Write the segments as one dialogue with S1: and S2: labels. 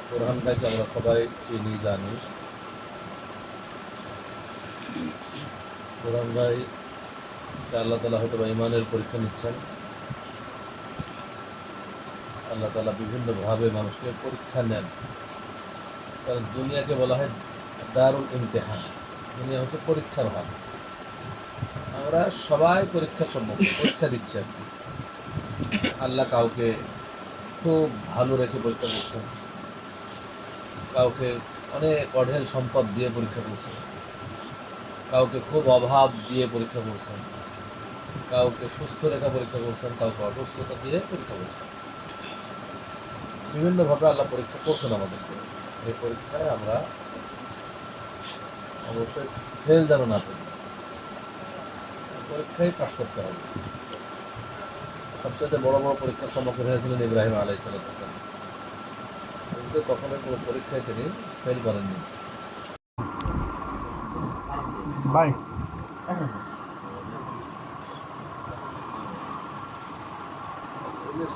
S1: বোরহান ভাইকে আমরা সবাই চিনি জানি। বোরহান ভাই আল্লাহ তালা হয়তো বা ইমানের পরীক্ষা নিচ্ছেন। আল্লাহ তালা বিভিন্নভাবে মানুষকে পরীক্ষা নেন, কারণ দুনিয়াকে বলা হয় দারুল ইমতেহান। দুনিয়া হচ্ছে পরীক্ষার হাল। আমরা সবাই পরীক্ষার সম্মুখীন, পরীক্ষা দিচ্ছি আর কি। আল্লাহ কাউকে খুব ভালো রেখে পরীক্ষা করছেন, কাউকে অনেক অঢেল সম্পদ দিয়ে পরীক্ষা করছেন, কাউকে খুব অভাব দিয়ে পরীক্ষা করছেন, কাউকে সুস্থ রেখা পরীক্ষা করছেন, কাউকে অসুস্থতা দিয়ে পরীক্ষা করছেন। বিভিন্নভাবে আল্লাহ পরীক্ষা করছেন আমাদেরকে। এই পরীক্ষায় আমরা অবশ্যই ফেল যেন না করি, পরীক্ষায় পাশ করতে হবে। সবচেয়ে বড় বড় পরীক্ষার সম্মুখীন হয়েছিলেন ইব্রাহিম আলাইহিসসালাম, কিন্তু কখনোই কোনো পরীক্ষায় তিনি ফেল করেননি।
S2: ভাই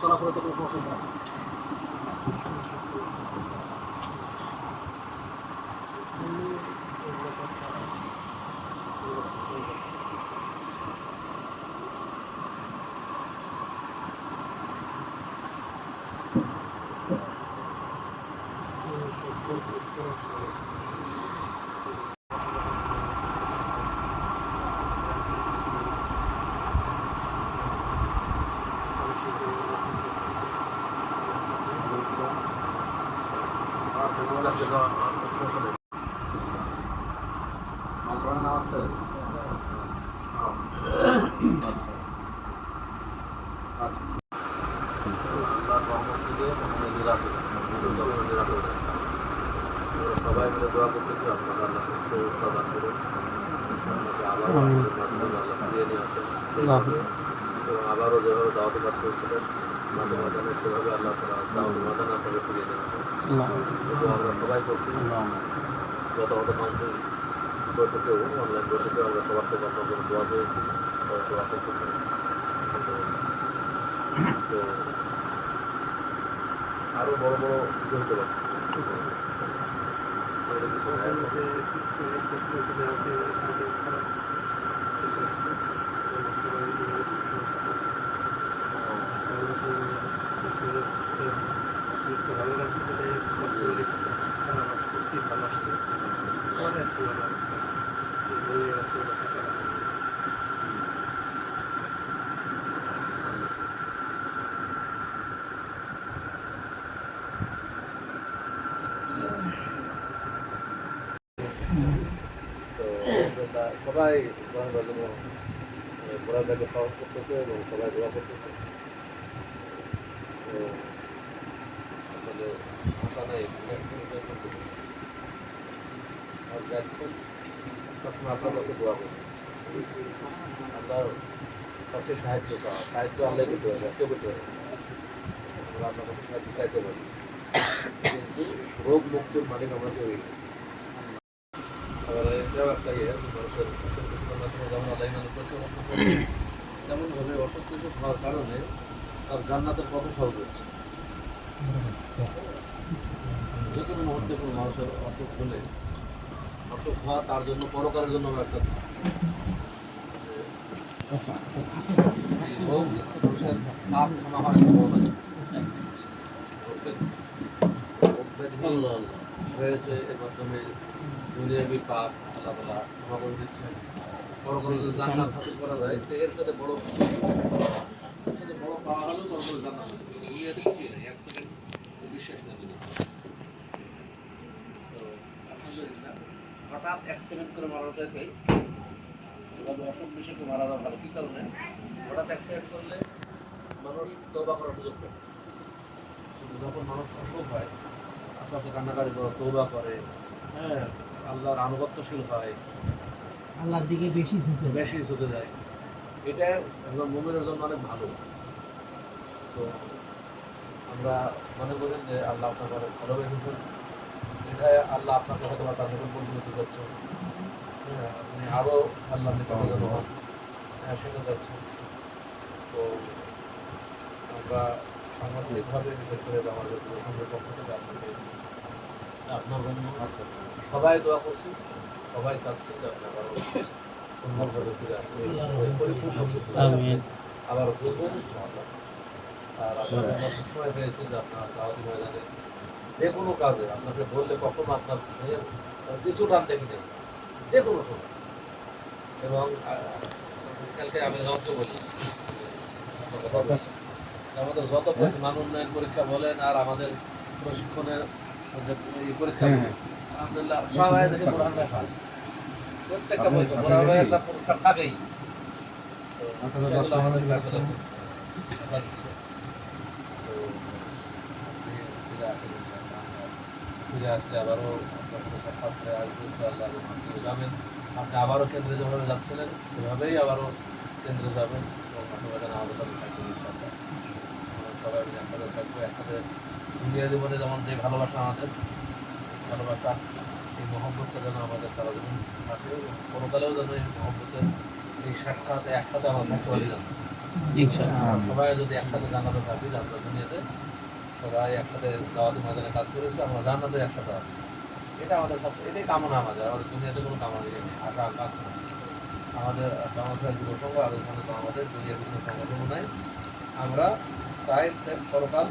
S1: চলাফেরা তো কোনো সমস্যা না। সবাই মিলে দোয়া করতেছি আপনারা আল্লাহ সুস্থ প্রদান করুন, আবারও ফিরিয়ে নিয়ে আসেন এবং আবারও যেভাবে দাওয়াতে কাজ করেছিলেন মাঝে মাঝে সেভাবে আল্লাহ তারা দাওয়াত মাদান আপনাকে ফিরিয়ে নিয়ে আসেন। আমরা সবাই করছি গত কাউন্সিল বৈঠকেও, অনলাইন বৈঠকেও আমরা সবার থেকে আপনার জন্য দোয়া পেয়েছি, দোয়া করতেছি। তো আরও বড় বড় কিছু হতে পারে। তো সবাই বোরহানকে স্মরণ করতেছে এবং সবাই দোয়া করতেছে। তো আসলে আশা নাই আর যাচ্ছেন সবসময় আপনার কাছে দোয়া করুন, আল্লাহর কাছে সাহায্য চাওয়া। সাহায্য আল্লাহ করতে হবে, কেউ করতে হবে। আমরা আপনার কাছে সাহায্য চাইতে পারি, কিন্তু রোগ মুক্তির মালিক আমরা কেউ। আবার এটাও একটা মানুষের অসুখ বিসুখের মাধ্যমে যেমন আল্লাহ ইমানের করতে পারতেছে, তেমনভাবে অসুখ বিসুখ হওয়ার কারণে তার জান্নাতের পথ সহজ হচ্ছে। যে কোনো মুহূর্তে কোনো মানুষের অসুখ হলে, অসুখ হওয়া তার জন্য পরকারের জন্য একটা এই রোগ মানুষের পাপ ক্ষমা হওয়ার একটা বড় বাজার হয়েছে। এর মাধ্যমে দুনিয়াবি পাপ আল্লাহ তাআলা ক্ষমা করে দিচ্ছে। পরকালে যদি জান্নাত হাসিল করা যায়, তো এর সাথে বড় পাওয়া হলো পরকালে জান্নাত হাসিল করা। দুনিয়াতে কিছুই নেই, এক সেকেন্ড বিশ্বাস না দুনিয়া। তো আলহামদুলিল্লাহ, হঠাৎ অ্যাক্সিডেন্ট করে মারা যায়, এভাবে অসুখ বিসুখে মারা যাওয়া ভালো। কী কারণে? হঠাৎ অ্যাক্সিডেন্ট করলে মানুষ তওবা করার সুযোগ পায়, কিন্তু যখন মানুষ অসুখ হয় আস্তে আস্তে কান্নাকারি করে, তওবা করে, হ্যাঁ, আল্লাহর আনুগত্যশীল হয়,
S2: আল্লাহর দিকে বেশি
S1: ঝুঁকে যায়। এটা একজন মুমিনের জন্য অনেক ভালো। তো আমরা মনে করি যে আল্লাহ আপনাকে অনেক ভালোবেসেছেন, এটাই আল্লাহ আপনাকে হয়তো বা তার নতুন বন্ধু হতে যাচ্ছে। হ্যাঁ, আপনি আরও আল্লাহ নিকটজন হন, হ্যাঁ, সেটা যাচ্ছে। তো আমরা সাংগঠনিকভাবে বিশেষ করে আমাদের সংঘের পক্ষ থেকে আপনাকে আপনার জন্য সবাই দোয়া করছি, সবাই চাচ্ছি যে আপনি আবারও সুন্দরভাবে ফিরে আসবেন, পরিপূর্ণ সুস্থ হয়ে আবারও ফিরবেন ইনশাআল্লাহ। আর আপনাকে আমরা সবসময় পেয়েছি যে আপনার দাওয়াতি ময়দানে যে কোনো কাজে আপনাকে বললে কখনো আপনার পিছু টান দেখি নেই, যে কোনো সময়। এবং কালকে আমি আমাকে বলি, আমাদের যত মান উন্নয়ন পরীক্ষা বলেন আর আমাদের প্রশিক্ষণের যে পরীক্ষা, আলহামদুলিল্লাহ সবাই দেখে বোরহান ভাই ফার্স্ট। প্রত্যেকটা পরীক্ষা বোরহান ভাইয়ের একটা পুরস্কার থাকেই। আমাদের কাছে ফিরে আসলে আবারও আপনার সাক্ষাৎ আসবো ইনশাআল্লাহ। এবং আপনি যাবেন, আপনি আবারও কেন্দ্রে যেভাবে যাচ্ছিলেন সেভাবেই আবারও কেন্দ্রে যাবেন এবং আপনাদের আমাদের সাথে থাকবেন ইনশাআল্লাহ। সবাই মিলে একসাথে থাকবো, একসাথে দুনিয়া জীবনে যেমন যে ভালোবাসা, আমাদের ভালোবাসা, এই মহব্বতটা যেন আমাদের সারা জীবন থাকে এবং কোনোকালেও যেন এই মহব্বতের এই সাক্ষাতে একসাথে আমরা থাকতে পারি। সবাই যদি একসাথে জানাতে থাকি জানতে দুনিয়াতে সবাই একসাথে দাওয়াতি ময়দানে কাজ করেছে, আমরা জান্নাতে একসাথে আছি, এটা আমাদের সব, এটাই কামনা আমাদের। আমাদের দুনিয়াতে কোনো কামনা নেই, আশা আকাঙ্ক্ষা। আমাদের বাংলাদেশের যুব সংঘ আর এখানে তো আমাদের দুনিয়ার কোনো সংগঠনও নাই। আমরা চাই সেফ পরকাল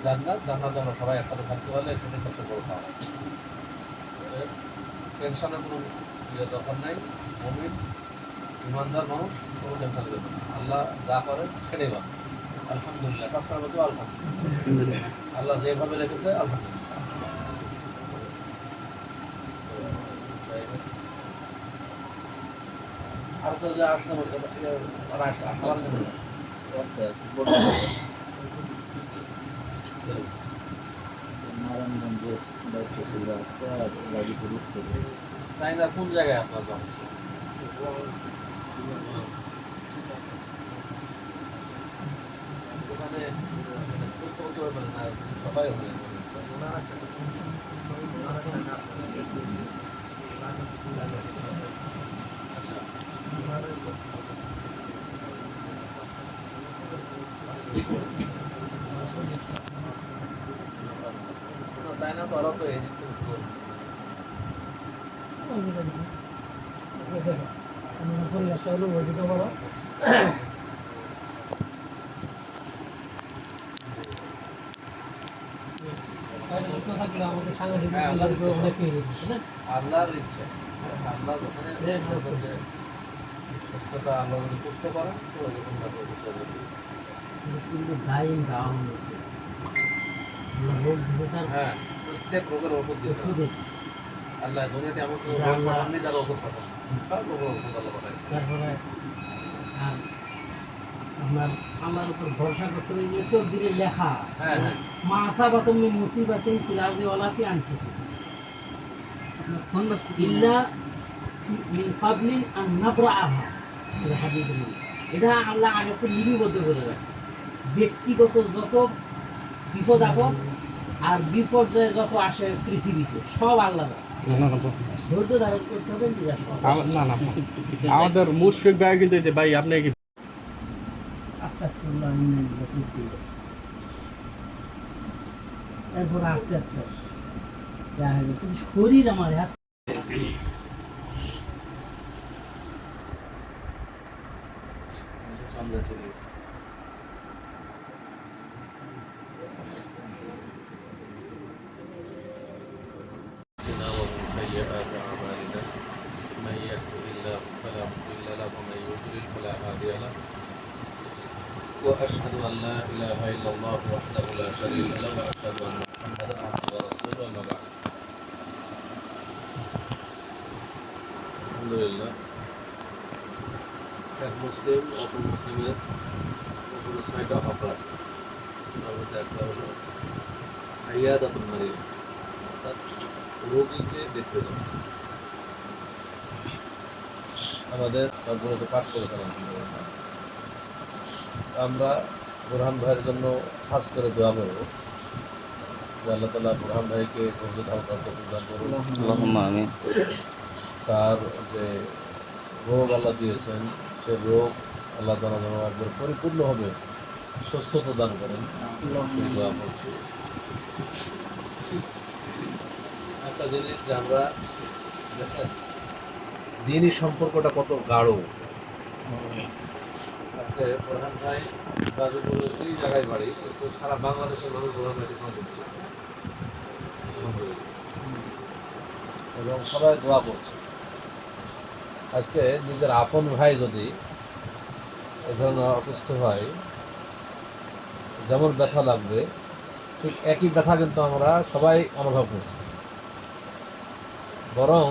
S1: জান্নাত, জান্নাতে আমরা সবাই একসাথে থাকতে পারলে সেটাই সবচেয়ে বড় পাওয়া। টেনশনের কোনো দরকার নাই। মুমিন ইমানদার মানুষ কোনো টেনশন দেবে না, আল্লাহ যা করে সেটাই ভালো। আলহামদুলিল্লাহ, সবসময় বলতে আলহামদুলিল্লাহ, আল্লাহ যেভাবে রেখেছে আলহামদুলিল্লাহ। আর তো যা আসলে চাইনা কোন জায়গায় আপনার জন্ম? ওখানে সুস্থ করতে পারবেন না সবাই হবে। চাইনা তো আরো তো এই দিক থেকে
S2: পরিবেশটা হলো বর্ধিত বড়। থাকলে আমাদের সাংগঠনিক
S1: আল্লাহর ইচ্ছা, আল্লাহ সুস্থতা আল্লাহ যদি সুস্থ করেন তো এরকম ভাবে
S2: কিন্তু ডাইন ডাউন রোগ দিতে তার,
S1: হ্যাঁ, প্রত্যেক রোগের ওষুধ দিতে আল্লাহ দুনিয়াতে এমন কোনো রোগ পাঠাননি যার ওষুধ পাঠান, সব রোগের ওষুধ আল্লাহ পাঠায়।
S2: তারপরে আর আপনার আল্লাহর উপর ভরসা করতে হবে। যে তো দিলে লেখা মা আসাবা তুমি মুসিবাতে ফিলাবে ওয়ালা ফি আনফুসিকুম ইল্লা মিন ক্বাবলি আন নাবরাআহা, এটা হাদিসে বলে। এটা আল্লাহ আগে তো নিরুবদ্ধ করে রাখছে। ব্যক্তিগত যত বিপদ আপদ আর বিপর্যয় যত আসে পৃথিবীতে সব আল্লাহ। ধৈর্য ধারণ করতে হবে।
S3: না না, আমাদের মুশফিক ভাই কিন্তু যে ভাই আপনি কি
S2: এরপর আস্তে আস্তে কিন্তু শরীর আমার হাত
S1: সামনে চলে ومن سيئات أعمالنا من يهده الله فلا مضل له ومن يضلل فلا هادي له وأشهد أن لا إله إلا الله وحده لا شريك له وأشهد أن محمدا عبده ورسوله أما بعد الحمد لله এক মুসলিম অপর মুসলিমের উপরে ৬টা অপরাধ, তার মধ্যে একটা হলো আইয়াদাতুন মারিদ, অর্থাৎ রোগীকে দেখতে যাওয়া। আমাদের তারপরে তো পাঠ করেছেন আলহামদুলিল্লাহ। আমরা বোরহান ভাইয়ের জন্য খাস করে দোয়া করব যে আল্লাহ তাআলা বোরহান ভাইকে ধৈর্য ধারণ করতে প্রদান করুন। আল্লাহুম্মা আমিন। তার যে রোগ আল্লাহ দিয়েছেন সে রোগ আল্লাহ তাআলা যেন একবার পরিপূর্ণভাবে সুস্থতা দান করেন, দোয়া করছি। জিনিস যে আমরা দেখেন দিনই সম্পর্কটা কত গাঢ়। আজকে প্রধান ভাই গাজীপুরের দুই জায়গায় বাড়ি, কিন্তু সারা বাংলাদেশের মানুষ প্রধান ভাইকে সম্পর্ক এবং সবাই দোয়া করছে। আজকে নিজের আপন ভাই যদি এ ধরনের অসুস্থ হয়, যেমন ব্যথা লাগবে ঠিক একই ব্যথা কিন্তু আমরা সবাই অনুভব করছি, বরং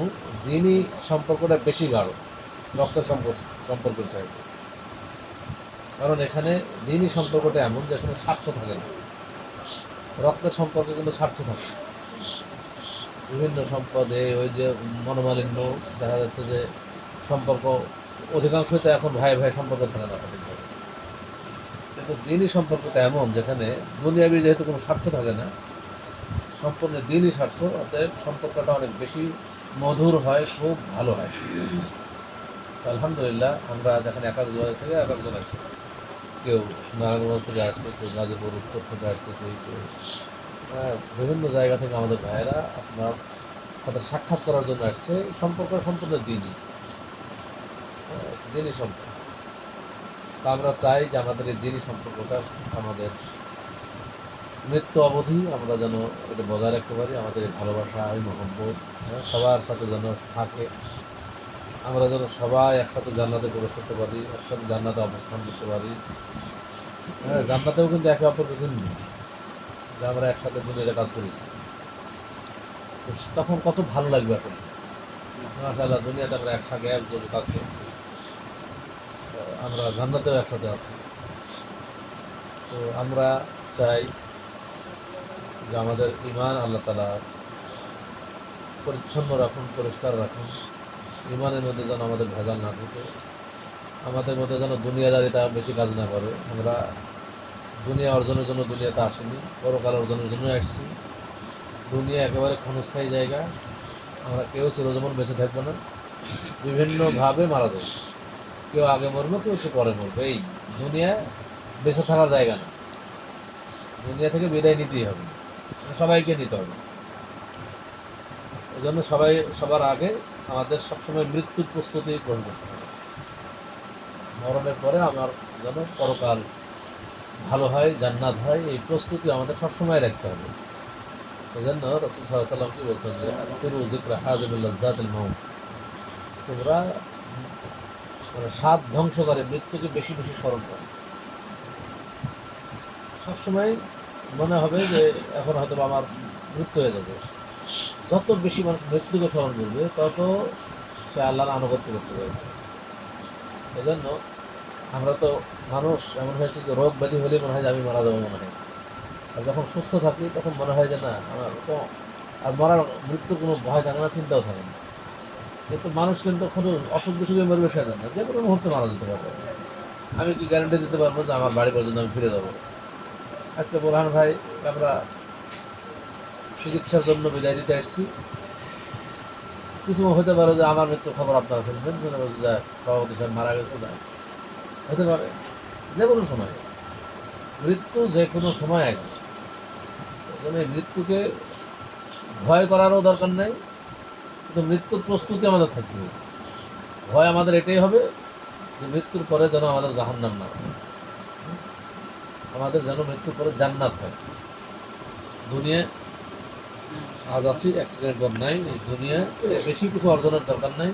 S1: দিনই সম্পর্কটা বেশি গাঢ় রক্তের সম্পর্কের চাইতে। কারণ এখানে দিনই সম্পর্কটা এমন যে এখানে স্বার্থ থাকে না। রক্তের সম্পর্কে কিন্তু স্বার্থ থাকে, বিভিন্ন সম্পদে ওই যে মনোমালিন্য দেখা যাচ্ছে যে সম্পর্ক অধিকাংশই তো এখন ভাই ভাই সম্পর্ক থাকে না। কিন্তু দিনই সম্পর্কটা এমন যেখানে দুনিয়াবি যেহেতু কোনো স্বার্থ থাকে না, সম্পূর্ণ দিনই স্বার্থ, অতএব সম্পর্কটা অনেক বেশি মধুর হয়, খুব ভালো হয়। তো আলহামদুলিল্লাহ আমরা দেখেন এক এক জায়গা থেকে এক একজন আসছে, কেউ নারায়ণগঞ্জ থেকে আসছে, কেউ গাজীপুর উত্তর থেকে আসতেছে, কেউ বিভিন্ন জায়গা থেকে আমাদের ভাইয়েরা আপনার সাথে সাক্ষাৎ করার জন্য আসছে। সম্পর্ক সম্পূর্ণ দিনই দিনই সম্পর্ক। তা আমরা চাই যে আমাদের এই দিনই সম্পর্কটা আমাদের মৃত্যু অবধি আমরা যেন এটা বজায় রাখতে পারি। আমাদের এই ভালোবাসা, এই মহব্বত সবার সাথে যেন থাকে। আমরা যেন সবাই একসাথে জান্নাতে প্রবেশ করতে পারি, একসাথে জান্নাতে অবস্থান করতে পারি। হ্যাঁ, জান্নাতেও কিন্তু একে অপরকে চিনি যে আমরা একসাথে দুনিয়াতে কাজ করেছি। তো তখন কত ভালো লাগবে এখন। মাশাআল্লাহ, দুনিয়াতে আমরা একসাথে একজনে কাজ করছি, আমরা জান্নাতেও একসাথে আছি। তো আমরা চাই যে আমাদের ঈমান আল্লাহ তাআলা পরিচ্ছন্ন রাখুন, পরিষ্কার রাখুন। ঈমানের মধ্যে যেন আমাদের ভেজাল না ঢুকে, আমাদের মধ্যে যেন দুনিয়াদারিতা বেশি কাজ না করে। আমরা দুনিয়া অর্জনের জন্য দুনিয়াতে আসিনি, পরকাল অর্জনের জন্য আসছি। দুনিয়া একেবারে ক্ষণস্থায়ী জায়গা, আমরা কেউ চিরজীবন বেঁচে থাকবো না, বিভিন্নভাবে মারা যাবো। কেউ আগে মরবো, কেউ একটু পরে মরবো। এই দুনিয়ায় বেঁচে থাকার জায়গা না, দুনিয়া থেকে বিদায় নিতেই হবে, সবাইকে নিতে হবে। এই জন্য সবার আগে আমাদের সবসময় মৃত্যুর প্রস্তুতি গ্রহণ করতে হবে। মরণের পরে আমার যেন পরকাল ভালো হয়, জান্নাত হয়, এই প্রস্তুতি আমাদের সবসময় রাখতে হবে। এই জন্য রাসূল সাল্লাল্লাহু আলাইহি ওয়াসাল্লাম কি বলছেন যে আকসিরু যিকরা হাযিমিল লাযযাতিল মাউত, তোমরা মানে স্বাদ ধ্বংসকারী মৃত্যুকে বেশি বেশি স্মরণ করো। সবসময় মনে হবে যে এখন হয়তো আমার মৃত্যু হয়ে যাবে। যত বেশি মানুষ মৃত্যুকে স্মরণ করবে, তত সে আল্লাহর আনুগত্য করতে পারবে। এই জন্য আমরা তো মানুষ এমন হয়েছে যে রোগ ব্যাধি হলে মনে হয় যে আমি মারা যাবো মনে হয়, আর যখন সুস্থ থাকি তখন মনে হয় যে না, আমার তো আর মরার মৃত্যুর কোনো ভয় থাকে না, চিন্তাও থাকে না। কিন্তু মানুষ কিন্তু কোনো অসুখ বিসুখে মরবে সেটা না, যে কোনো মুহূর্তে মারা যেতে পারবে। আমি কি গ্যারান্টি দিতে পারবো যে আমার বাড়ি পর্যন্ত আমি ফিরে যাবো? আজকে বোরহান ভাই আমরা চিকিৎসার জন্য বিদায় দিতে আসছি, কিছু হতে পারে যে আমার মৃত্যুর খবর আপনারা শুনবেন, শুনে বলছে যে সভাপতি সাহেব মারা গেছে, না হতে পারে যে কোনো সময়। মৃত্যু যে কোনো সময় আসবে, এই জন্য এই মৃত্যুকে ভয় করারও দরকার নেই, কিন্তু মৃত্যুর প্রস্তুতি আমাদের থাকতে হবে। ভয় আমাদের এটাই হবে যে মৃত্যুর পরে যেন আমাদের জাহান্নাম না হয়, আমাদের যেন মৃত্যুর পরে জান্নাত হয়। দুনিয়া আজ আছি, অ্যাক্সিডেন্ট কর নাই, এই দুনিয়া বেশি কিছু অর্জনের দরকার নাই,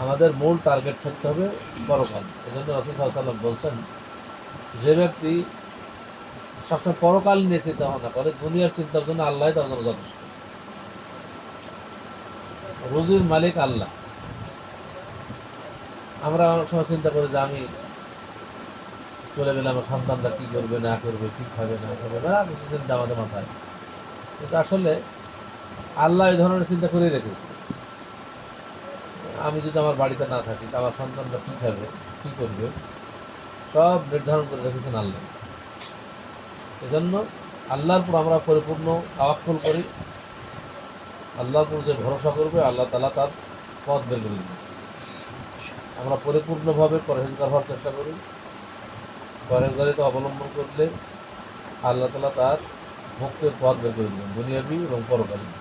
S1: আমাদের মূল টার্গেট থাকতে হবে পরকাল। এই জন্য রাসূল সাল্লাল্লাহু আলাইহি ওয়াসাল্লাম বলছেন, যে ব্যক্তি সবসময় পরকাল নিয়ে চিন্তা ভাবনা করে, দুনিয়ার চিন্তার জন্য আল্লাহ তার জন্য যথেষ্ট। রুজির মালিক আল্লাহ। আমরা অনেক সময় চিন্তা করি যে আমি চলে গেলে আমার সন্তানরা কী করবে না করবে, কী খাবে না খাবে, না কিছু চিন্তা আমাদের মাথায়। কিন্তু আসলে আল্লাহ এই ধরনের চিন্তা করেই রেখেছে। আমি যদি আমার বাড়িতে না থাকি, আমার সন্তানরা কী খাবে, কী করবে, সব নির্ধারণ করে রেখেছেন আল্লাহ। এজন্য আল্লাহর উপর আমরা পরিপূর্ণ তাওয়াক্কুল করি, আল্লাহর উপর যে ভরসা করবে আল্লাহ তাআলা তার পথ বের করে দেবেন। আমরা পরিপূর্ণভাবে পরহেজগার হওয়ার চেষ্টা করি। পরহেজগারিতা অবলম্বন করলে আল্লাহ তাআলা তার মুক্তির পথ বের করে দেবেন, দুনিয়াবি এবং পরকালীন।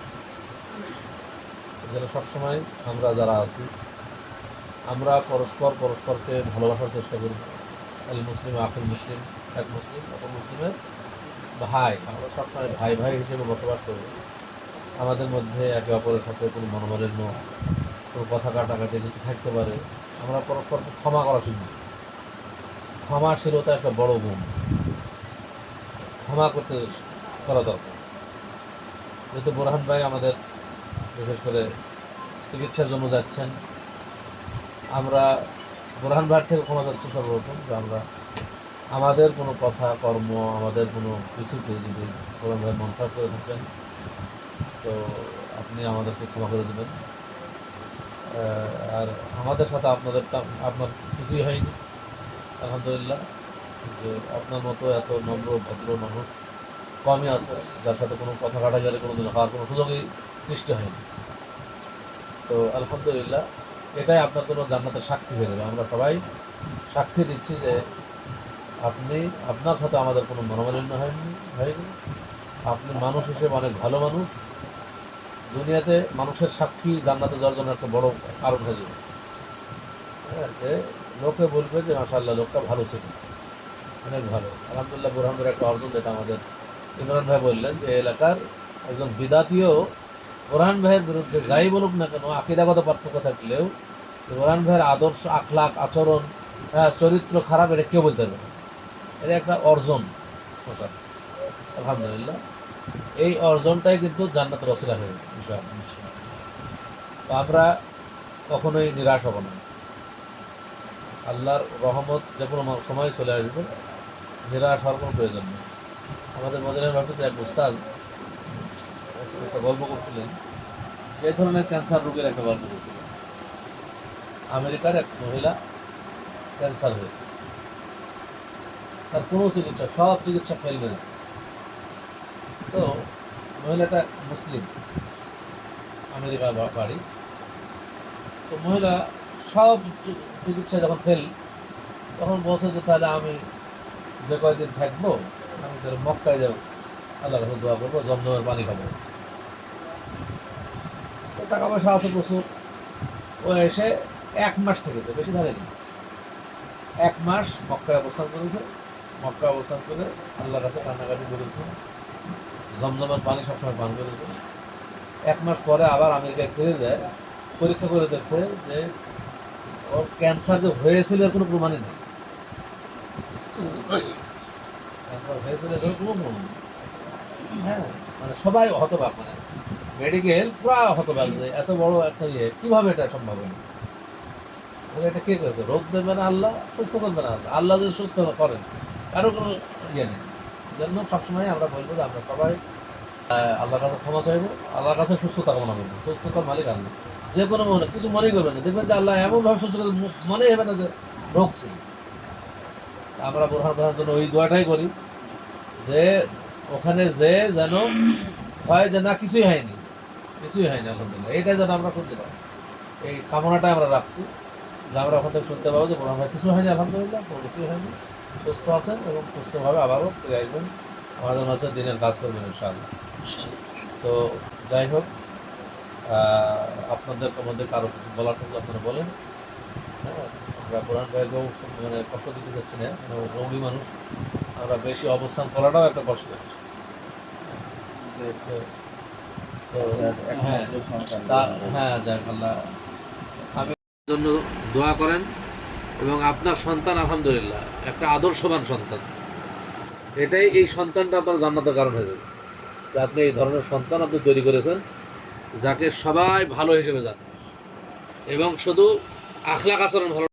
S1: যেন সবসময় আমরা যারা আছি আমরা পরস্পরকে ভালোবাসার চেষ্টা করি। আল মুসলিম আকুল মুসলিম, এক মুসলিম অপর মুসলিমের ভাই, আমরা সবসময় ভাই ভাই হিসেবে বসবাস করব। আমাদের মধ্যে একে অপরের সাথে কোনো মনোমালিন্য, কোনো কথা কাটাকাটি কিছু থাকতে পারে, আমরা পরস্পরকে ক্ষমা করা শিখব। ক্ষমাশীলতা একটা বড় গুণ, ক্ষমা করা দরকার। যেহেতু বোরহান ভাই আমাদের বিশেষ করে চিকিৎসার জন্য যাচ্ছেন, আমরা বোরহান ভাইয়ের থেকে ক্ষমা চাচ্ছি সর্বপ্রথম যে আমরা আমাদের কোনো কথা কর্ম, আমাদের কোনো কিছুতে যদি বোরহান ভাই মন খারাপ করে থাকেন তো আপনি আমাদেরকে ক্ষমা করে দেবেন। আর আমাদের সাথে আপনার কিছুই হয়নি আলহামদুলিল্লাহ। যে আপনার মতো এত নম্র ভদ্র মানুষ কমই আছে যার সাথে কোনো কথা কাটাকাটি কোনো দিন হওয়ার কোনো সুযোগই সৃষ্টি হয়নি। তো আলহামদুলিল্লাহ, এটাই আপনার জন্য জান্নাতের সাক্ষী হয়ে যাবে। আমরা সবাই সাক্ষী দিচ্ছি যে আপনার সাথে আমাদের কোনো মনোমালিন্য হয়নি। আপনি মানুষ হিসেবে অনেক ভালো মানুষ। দুনিয়াতে মানুষের সাক্ষী জান্নাতে যাওয়ার জন্য একটা বড় কারণ হয়ে যাবে। হ্যাঁ, যে লোকে বলবে যে মাশাআল্লাহ লোকটা ভালো ছিল, অনেক ভালো। আলহামদুলিল্লাহ, বোরহানের একটা অর্জন, যেটা আমাদের ইমরান ভাই বললেন যে এলাকার একজন বিদাতিও বোরহান ভাইয়ের বিরুদ্ধে যাই বলুক না কেন, আকীদাগত পার্থক্য থাকলেও বোরহান ভাইয়ের আদর্শ, আখলাক, আচরণ, চরিত্র খারাপ এটা কেউ বলতে পারবে না। এটা একটা অর্জন। আলহামদুলিল্লাহ, এই অর্জনটাই কিন্তু জান্নাতের ওসিলা হয়ে যাবে। তো আমরা কখনোই নিরাশ হব না। আল্লাহর রহমত যে কোনো সময় চলে আসবে, নিরাশ হওয়ার কোনো প্রয়োজন নেই। আমাদের মদিনা ইউনিভার্সিটির এক উস্তাদ একটা গল্প করছিলেন, এই ধরনের ক্যান্সার রোগের একটা গল্প করছিলেন। আমেরিকার এক মহিলা ক্যান্সার হয়েছে, তার কোনো চিকিৎসা, সব চিকিৎসা ফেল করেছে। তো মহিলাটা মুসলিম, আমেরিকা বাড়ি। তো মহিলা সব চিকিৎসা যখন ফেল, তখন বলছে যে তাহলে আমি যে কয়েকদিন থাকবো আমি তাহলে মক্কায় যাবো, আল্লাহর কাছে দোয়া করবো, জমজমের পানি খাবো। তো টাকা পয়সা আছে প্রচুর। ও এসে 1 মাস থেকেছে, বেশি ধরেনি। 1 মাস মক্কায় অবস্থান করেছে। মক্কায় অবস্থান করে আল্লাহর কাছে কান্নাকাটি করেছে, জমজমের পানি সবসময় পান করেছে। 1 মাস পরে আবার আমেরিকায় ফিরে যায়, পরীক্ষা করে দেখছে যে ওর ক্যান্সার যে হয়েছিল এর কোনো প্রমাণই নেই। ক্যান্সার হয়েছিল এর কোনো প্রমাণ নেই। হ্যাঁ, মানে সবাই হতবাক, মানে মেডিকেল পুরা হতবাক যে এত বড় একটা কীভাবে এটা সম্ভব হয়। এটা কে করেছে? রোগ দেবে না আল্লাহ, সুস্থ করবে না আল্লাহ। আল্লাহ যদি সুস্থ করেন কারো কোনো নেই। জন্য সবসময় আমরা বলবো যে আমরা সবাই আল্লাহর কাছে ক্ষমা চাইবো, আল্লাহর কাছে সুস্থতা কামনা করবো। সুস্থতার মালিক আল্লাহ। যে কোনো কিছু মনেই করবেন না, দেখবেন যে আল্লাহ এমনভাবে সুস্থ করে মনেই হবে না যে রোগ ছিল। আমরা বোরহান ভাইয়ের জন্য ওই দোয়াটাই করি যে ওখানে যেন হয় যে না কিছুই হয়নি, আলহামদুলিল্লাহ। এইটাই যেন আমরা শুনতে পাই, এই কামনাটাই আমরা রাখছি যে আমরা ওখান থেকে শুনতে পাবো যে বোরহান ভাই কিছু হয়নি, আলহামদুলিল্লাহ, কোনো কিছুই হয়নি, সুস্থ আছেন এবং সুস্থভাবে আবারও ফিরে আসবেন, আমাদের মাঝে দিনের কাজ করবেন ইনশাআল্লাহ। তো যাই হোক, আপনাদের মধ্যে কারো কিছু বলার থাকলে আপনারা বলেন। হ্যাঁ, আমরা বোরহান ভাইকেও মানে কষ্ট দিতে চাচ্ছি না, মানে রোগী মানুষ, আমরা বেশি অবস্থান করাটাও একটা কষ্ট। তো হ্যাঁ, যাক আল্লাহ আমি জন্য দোয়া করেন। এবং আপনার সন্তান আলহামদুলিল্লাহ একটা আদর্শবান সন্তান, এটাই এই সন্তানটা আপনার জান্নাতের কারণ হয়ে যাবে যে আপনি এই ধরনের সন্তান আপনি তৈরি করেছেন যাকে সবাই ভালো হিসেবে জানে এবং শুধু আখলাক আচরণ ভালো